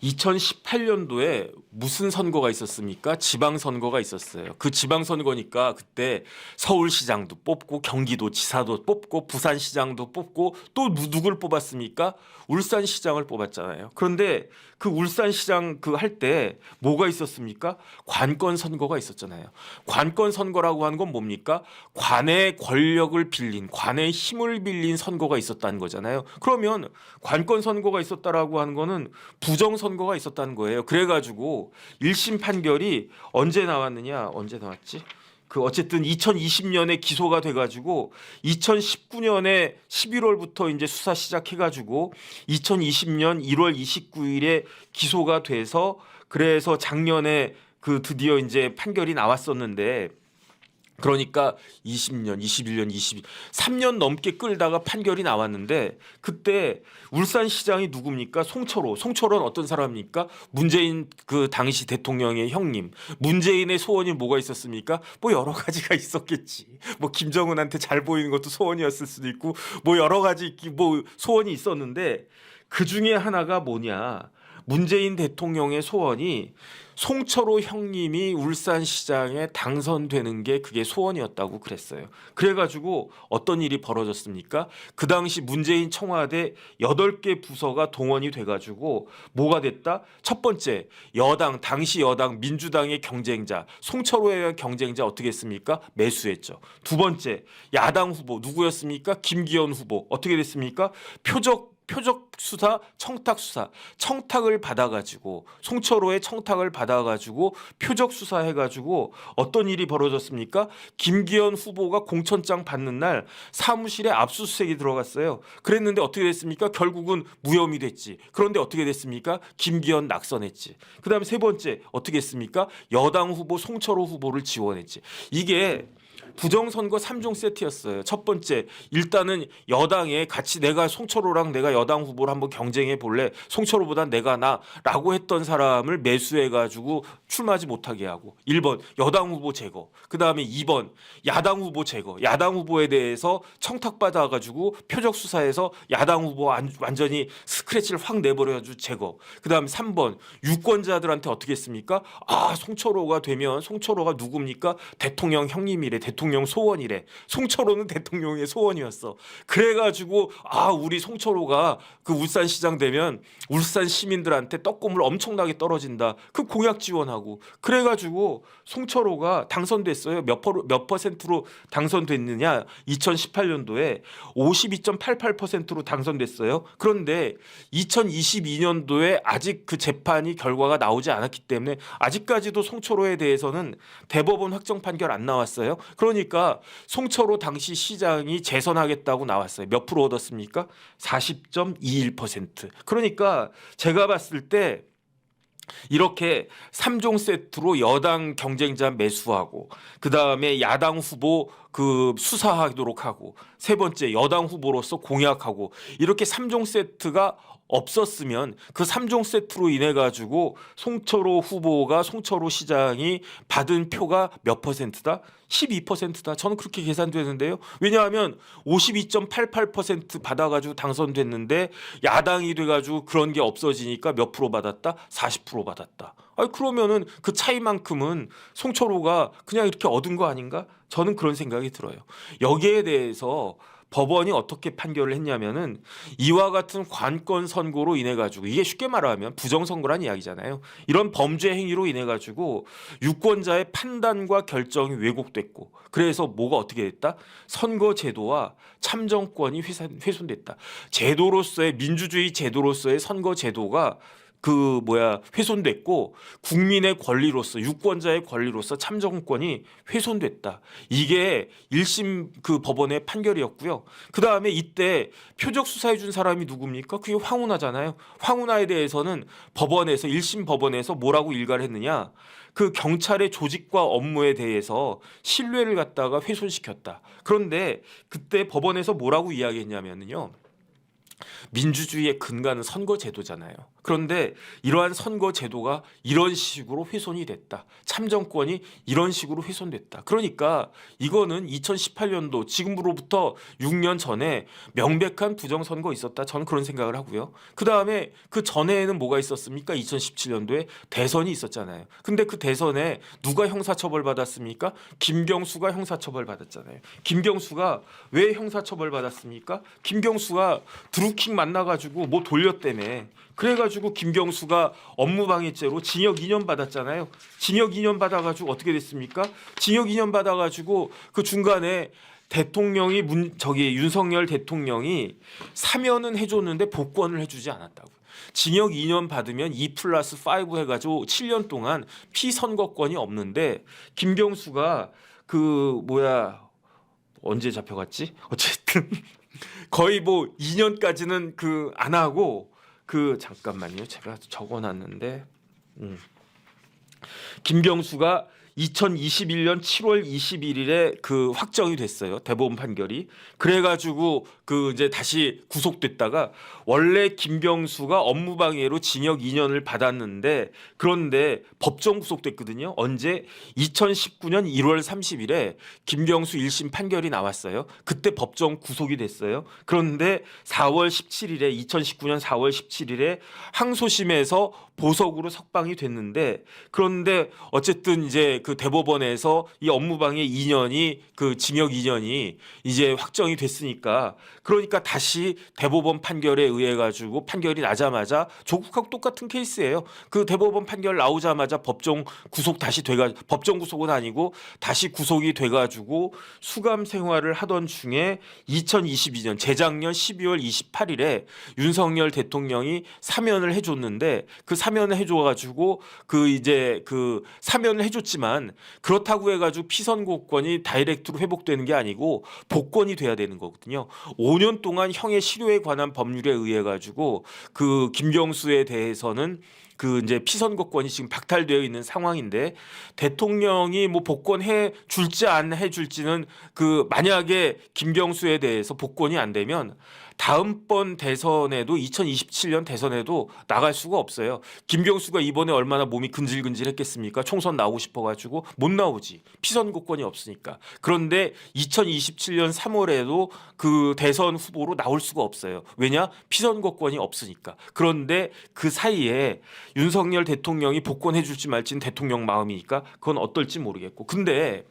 2018년도에 무슨 선거가 있었습니까? 지방선거가 있었어요. 그 지방선거니까 그때 서울시장도 뽑고 경기도지사도 뽑고 부산시장도 뽑고 또 누굴 뽑았습니까? 울산시장을 뽑았잖아요. 그런데 그 울산시장 그 할 때 뭐가 있었습니까? 관건 선거가 있었잖아요. 관건 선거라고 하는 건 뭡니까? 관의 권력을 빌린, 관의 힘을 빌린 선거가 있었다는 거잖아요. 그러면 관건 선거가 있었다라고 하는 거는 부정 선거가 있었다는 거예요. 그래가지고 1심 판결이 언제 나왔느냐? 언제 나왔지? 어쨌든 2020년에 기소가 돼가지고 2019년에 11월부터 이제 수사 시작해가지고 2020년 1월 29일에 기소가 돼서 그래서 작년에 드디어 이제 판결이 나왔었는데 그러니까 20년, 21년, 23년 넘게 끌다가 판결이 나왔는데 그때 울산시장이 누굽니까? 송철호. 송철호는 어떤 사람입니까? 문재인 그 당시 대통령의 형님. 문재인의 소원이 뭐가 있었습니까? 뭐 여러 가지가 있었겠지. 뭐 김정은한테 잘 보이는 것도 소원이었을 수도 있고 뭐 여러 가지 뭐 소원이 있었는데 그 중에 하나가 뭐냐? 문재인 대통령의 소원이 송철호 형님이 울산시장에 당선되는 게 그게 소원이었다고 그랬어요. 그래가지고 어떤 일이 벌어졌습니까? 그 당시 문재인 청와대 8개 부서가 동원이 돼가지고 뭐가 됐다? 첫 번째 당시 여당 민주당의 경쟁자 송철호의 경쟁자 어떻게 했습니까? 매수했죠. 두 번째 야당 후보 누구였습니까? 김기현 후보 어떻게 됐습니까? 표적 수사, 청탁 수사, 청탁을 받아가지고 송철호의 청탁을 받아가지고 표적 수사해가지고 어떤 일이 벌어졌습니까? 김기현 후보가 공천장 받는 날 사무실에 압수수색이 들어갔어요. 그랬는데 어떻게 됐습니까? 결국은 무혐의 됐지. 그런데 어떻게 됐습니까? 김기현 낙선했지. 그다음에 세 번째 어떻게 했습니까? 여당 후보 송철호 후보를 지원했지. 이게 부정선거 3종 세트였어요. 첫 번째 일단은 여당에 같이 내가 송철호랑 내가 여당 후보를 한번 경쟁해 볼래. 송철호보다 내가 나라고 했던 사람을 매수해가지고 출마하지 못하게 하고 1번 여당 후보 제거. 그 다음에 2번 야당 후보 제거. 야당 후보에 대해서 청탁받아가지고 표적 수사해서 야당 후보 완전히 스크래치를 확 내버려가지고 제거. 그 다음에 3번 유권자들한테 어떻게 했습니까? 송철호가 되면 송철호가 누굽니까? 대통령 형님이래. 대통령 소원이래. 송철호는 대통령의 소원이었어. 그래가지고 우리 송철호가 그 울산시장 되면 울산 시민들한테 떡고물 엄청나게 떨어진다. 그 공약 지원하고 그래가지고 송철호가 당선됐어요. 몇 퍼센트로 당선됐느냐? 2018년도에 52.88%로 당선됐어요. 그런데 2022년도에 아직 그 재판이 결과가 나오지 않았기 때문에 아직까지도 송철호에 대해서는 대법원 확정 판결 안 나왔어요. 그러니까 송철호 당시 시장이 재선하겠다고 나왔어요. 몇 프로 얻었습니까? 40.21%. 그러니까 제가 봤을 때 이렇게 3종 세트로 여당 경쟁자 매수하고 그 다음에 야당 후보 수사하도록 하고 세 번째 여당 후보로서 공약하고 이렇게 3종 세트가 없었으면 그 3종 세트로 인해 가지고 송철호 후보가 송철호 시장이 받은 표가 몇 퍼센트다? 12%다. 저는 그렇게 계산되는데요. 왜냐하면 52.88% 받아가지고 당선됐는데 야당이 돼가지고 그런 게 없어지니까 몇 프로 받았다? 40% 받았다. 그러면은 그 차이만큼은 송철호가 그냥 이렇게 얻은 거 아닌가? 저는 그런 생각이 들어요. 여기에 대해서 법원이 어떻게 판결을 했냐면은 이와 같은 관건 선고로 인해 가지고 이게 쉽게 말하면 부정선거란 이야기잖아요. 이런 범죄 행위로 인해 가지고 유권자의 판단과 결정이 왜곡됐고 그래서 뭐가 어떻게 됐다? 선거 제도와 참정권이 훼손됐다. 제도로서의 민주주의 제도로서의 선거 제도가 훼손됐고 국민의 권리로서 유권자의 권리로서 참정권이 훼손됐다. 이게 1심 법원의 판결이었고요. 그다음에 이때 표적 수사해 준 사람이 누굽니까? 그게 황운하잖아요. 황운하에 대해서는 1심 법원에서 뭐라고 일가를 했느냐? 그 경찰의 조직과 업무에 대해서 신뢰를 갖다가 훼손시켰다. 그런데 그때 법원에서 뭐라고 이야기했냐면요. 민주주의의 근간은 선거 제도잖아요. 그런데 이러한 선거 제도가 이런 식으로 훼손이 됐다. 참정권이 이런 식으로 훼손됐다. 그러니까 이거는 2018년도 지금으로부터 6년 전에 명백한 부정선거 있었다. 저는 그런 생각을 하고요. 그다음에 그 전에는 뭐가 있었습니까? 2017년도에 대선이 있었잖아요. 근데 그 대선에 누가 형사처벌 받았습니까? 김경수가 형사처벌 받았잖아요. 김경수가 왜 형사처벌 받았습니까? 김경수가 드루킹 만나가지고 뭐 돌렸다며. 그래가지고 김경수가 업무방해죄로 징역 2년 받았잖아요. 징역 2년 받아가지고 어떻게 됐습니까? 징역 2년 받아가지고 그 중간에 대통령이 윤석열 대통령이 사면은 해줬는데 복권을 해주지 않았다고. 징역 2년 받으면 2+5 해가지고 7년 동안 피선거권이 없는데 김경수가 언제 잡혀갔지? 어쨌든 거의 뭐 2년까지는 안 하고 잠깐만요. 제가 적어놨는데 김경수가 2021년 7월 21일에 확정이 됐어요. 대법원 판결이. 그래가지고 이제 다시 구속됐다가 원래 김경수가 업무방해로 징역 2년을 받았는데 그런데 법정 구속됐거든요. 언제? 2019년 1월 30일에 김경수 1심 판결이 나왔어요. 그때 법정 구속이 됐어요. 그런데 2019년 4월 17일에 항소심에서 보석으로 석방이 됐는데 그런데 어쨌든 이제 대법원에서 이 업무방해 2년이 징역 2년이 이제 확정이 됐으니까 그러니까 다시 대법원 판결에 의해 가지고 판결이 나자마자 조국하고 똑같은 케이스예요. 대법원 판결 나오자마자 법정 구속 다시 법정 구속은 아니고 다시 구속이 돼 가지고 수감 생활을 하던 중에 2022년 재작년 12월 28일에 윤석열 대통령이 사면을 해줬는데 사면을 해줘가지고 사면을 해줬지만 그렇다고 해가지고 피선거권이 다이렉트로 회복되는 게 아니고 복권이 돼야 되는 거거든요. 5년 동안 형의 실효에 관한 법률에 의해 가지고 김경수에 대해서는 이제 피선거권이 지금 박탈되어 있는 상황인데 대통령이 뭐 복권해 줄지 안 해줄지는 만약에 김경수에 대해서 복권이 안 되면 다음번 대선에도 2027년 대선에도 나갈 수가 없어요. 김경수가 이번에 얼마나 몸이 근질근질했겠습니까? 총선 나오고 싶어가지고 못 나오지. 피선거권이 없으니까. 그런데 2027년 3월에도 대선 후보로 나올 수가 없어요. 왜냐? 피선거권이 없으니까. 그런데 그 사이에 윤석열 대통령이 복권해줄지 말지는 대통령 마음이니까 그건 어떨지 모르겠고. 근데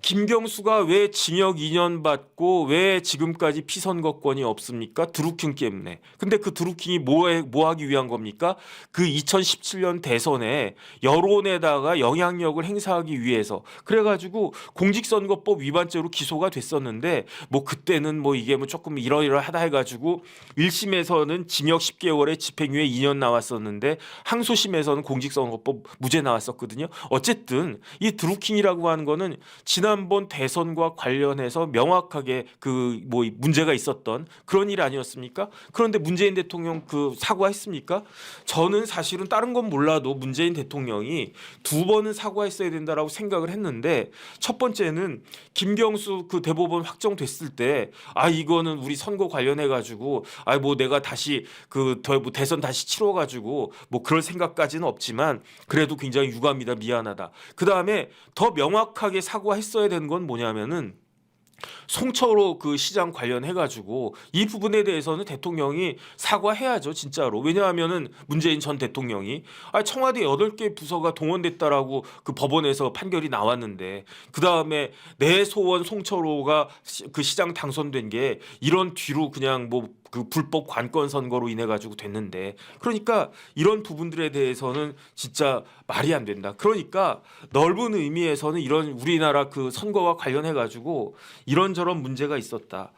김경수가 왜 징역 2년 받고 왜 지금까지 피선거권이 없습니까? 드루킹 때문에. 근데 드루킹이 뭐 하기 위한 겁니까? 2017년 대선에 여론에다가 영향력을 행사하기 위해서. 그래가지고 공직선거법 위반죄로 기소가 됐었는데 그때는 이게 조금 이러이러하다 해가지고 1심에서는 징역 10개월에 집행유예 2년 나왔었는데 항소심에서는 공직선거법 무죄 나왔었거든요. 어쨌든 이 드루킹이라고 하는 거는 지난번 대선과 관련해서 명확하게 문제가 있었던 그런 일 아니었습니까? 그런데 문재인 대통령 사과했습니까? 저는 사실은 다른 건 몰라도 문재인 대통령이 2번은 사과했어야 된다라고 생각을 했는데 첫 번째는 김경수 대법원 확정됐을 때 이거는 우리 선거 관련해 가지고 내가 다시 대선 다시 치러 가지고 그럴 생각까지는 없지만 그래도 굉장히 유감이다 미안하다. 그다음에 더 명확하게 사과했어야 되는 건 뭐냐면은 송철호 시장 관련해 가지고 이 부분에 대해서는 대통령이 사과해야죠 진짜로. 왜냐하면은 문재인 전 대통령이 청와대 8개 부서가 동원됐다라고 법원에서 판결이 나왔는데 그다음에 내 소원 송철호가 시장 당선된 게 이런 뒤로 그냥 불법 관권 선거로 인해 가지고 됐는데 그러니까 이런 부분들에 대해서는 진짜 말이 안 된다. 그러니까 넓은 의미에서는 이런 우리나라 선거와 관련해 가지고 이런저런 문제가 있었다.